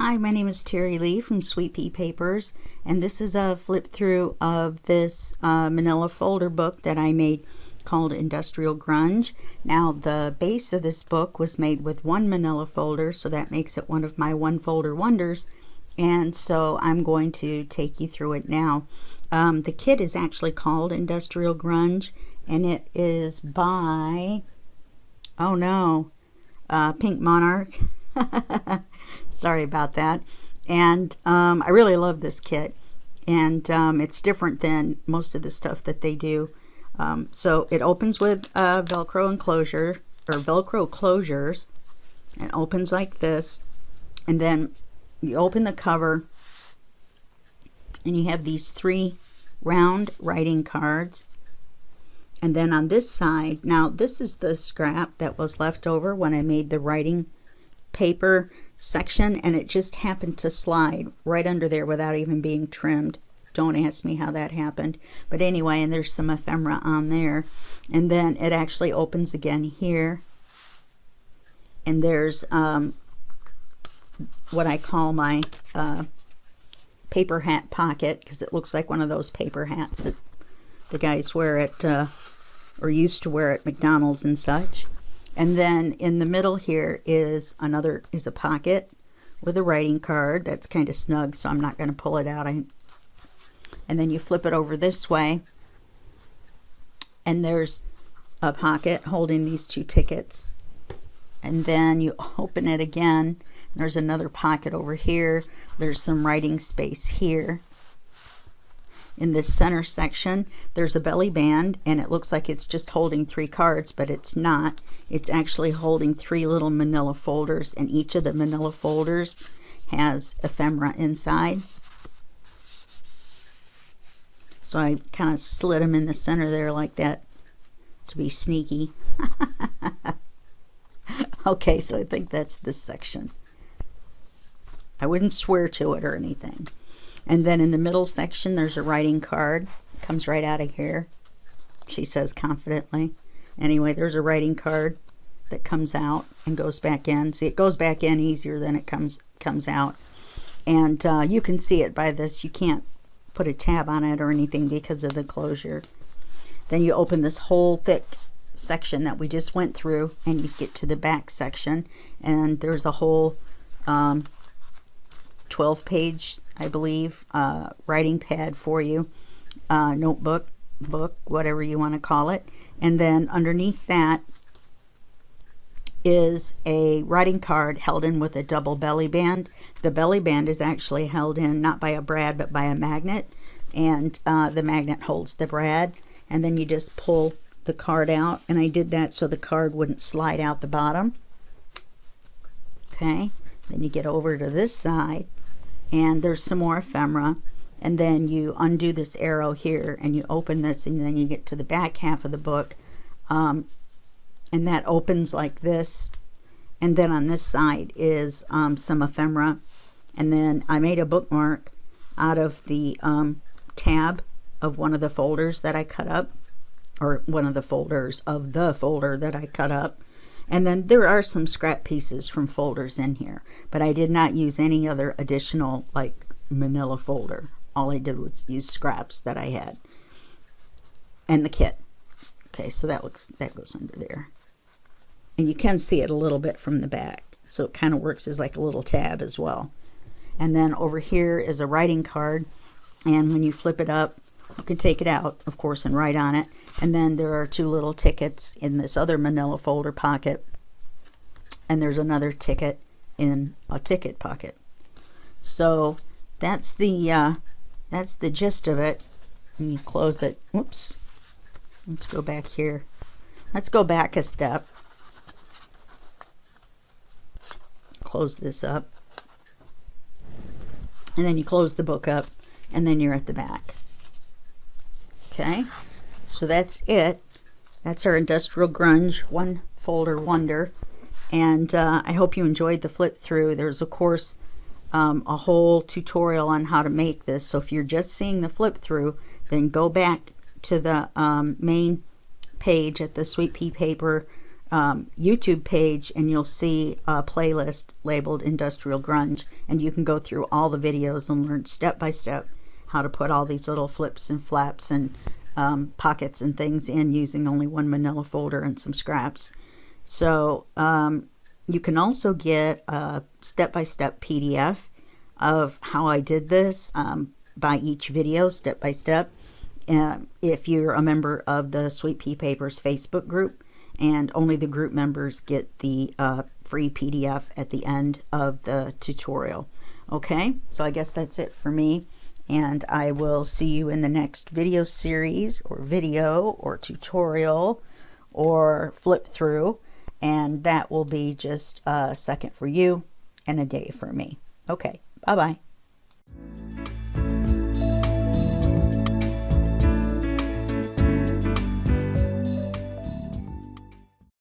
Hi, my name is Terry Lee from Sweet Pea Papers, and this is a flip through of this manila folder book that I made called Industrial Grunge. Now, the base of this book was made with one manila folder, so that makes it one of my one folder wonders, and so I'm going to take you through it now. The kit is actually called Industrial Grunge, and it is by, oh no, Pink Monarch. Sorry about that. And I really love this kit, and it's different than most of the stuff that they do. So it opens with Velcro enclosure, or Velcro closures, and opens like this, and then you open the cover and you have these three round writing cards. And then on this side, now this is the scrap that was left over when I made the writing paper section, and it just happened to slide right under there without even being trimmed. Don't ask me how that happened, but anyway, and there's some ephemera on there. And then it actually opens again here, and there's what I call my paper hat pocket, because it looks like one of those paper hats that the guys wear at or used to wear at McDonald's and such. And then in the middle here is a pocket with a writing card that's kind of snug, so I'm not going to pull it out. And then you flip it over this way, and there's a pocket holding these two tickets. And then you open it again, and there's another pocket over here. There's some writing space here. In this center section, there's a belly band, and it looks like it's just holding three cards, but it's not. It's actually holding three little manila folders, and each of the manila folders has ephemera inside. So I kind of slid them in the center there like that to be sneaky. Okay, so I think that's this section. I wouldn't swear to it or anything. And then in the middle section, there's a writing card. It comes right out of here, she says confidently. Anyway, there's a writing card that comes out and goes back in. See, it goes back in easier than it comes out. And you can see it by this. You can't put a tab on it or anything because of the closure. Then you open this whole thick section that we just went through, and you get to the back section, and there's a whole 12-page, I believe, writing pad for you, notebook, book, whatever you want to call it. And then underneath that is a writing card held in with a double belly band. The belly band is actually held in not by a brad but by a magnet, and the magnet holds the brad, and then you just pull the card out, and I did that so the card wouldn't slide out the bottom. Okay, then you get over to this side, and there's some more ephemera, and then you undo this arrow here, and you open this, and then you get to the back half of the book, and that opens like this. And then on this side is some ephemera, and then I made a bookmark out of the tab of one of the folders that I cut up, or one of the folders of the folder that I cut up. And then there are some scrap pieces from folders in here, but I did not use any other additional like manila folder. All I did was use scraps that I had. And the kit. Okay, so that goes under there. And you can see it a little bit from the back. So it kind of works as like a little tab as well. And then over here is a writing card, and when you flip it up, you can take it out, of course, and write on it. And then there are two little tickets in this other manila folder pocket, and there's another ticket in a ticket pocket. So that's the gist of it. And you close it. Whoops. Let's go back here. Let's go back a step. Close this up. And then you close the book up, and then you're at the back. Okay, so that's it. That's our Industrial Grunge one folder wonder, and I hope you enjoyed the flip through. There's of course a whole tutorial on how to make this, so if you're just seeing the flip through, then go back to the main page at the Sweet Pea Paper YouTube page, and you'll see a playlist labeled Industrial Grunge, and you can go through all the videos and learn step by step how to put all these little flips and flaps and pockets and things in using only one manila folder and some scraps. So you can also get a step-by-step PDF of how I did this by each video, step by step, if you're a member of the Sweet Pea Papers Facebook group, and only the group members get the free PDF at the end of the tutorial. Okay, so I guess that's it for me, and I will see you in the next video series or video or tutorial or flip through, and that will be just a second for you and a day for me. Okay, bye-bye.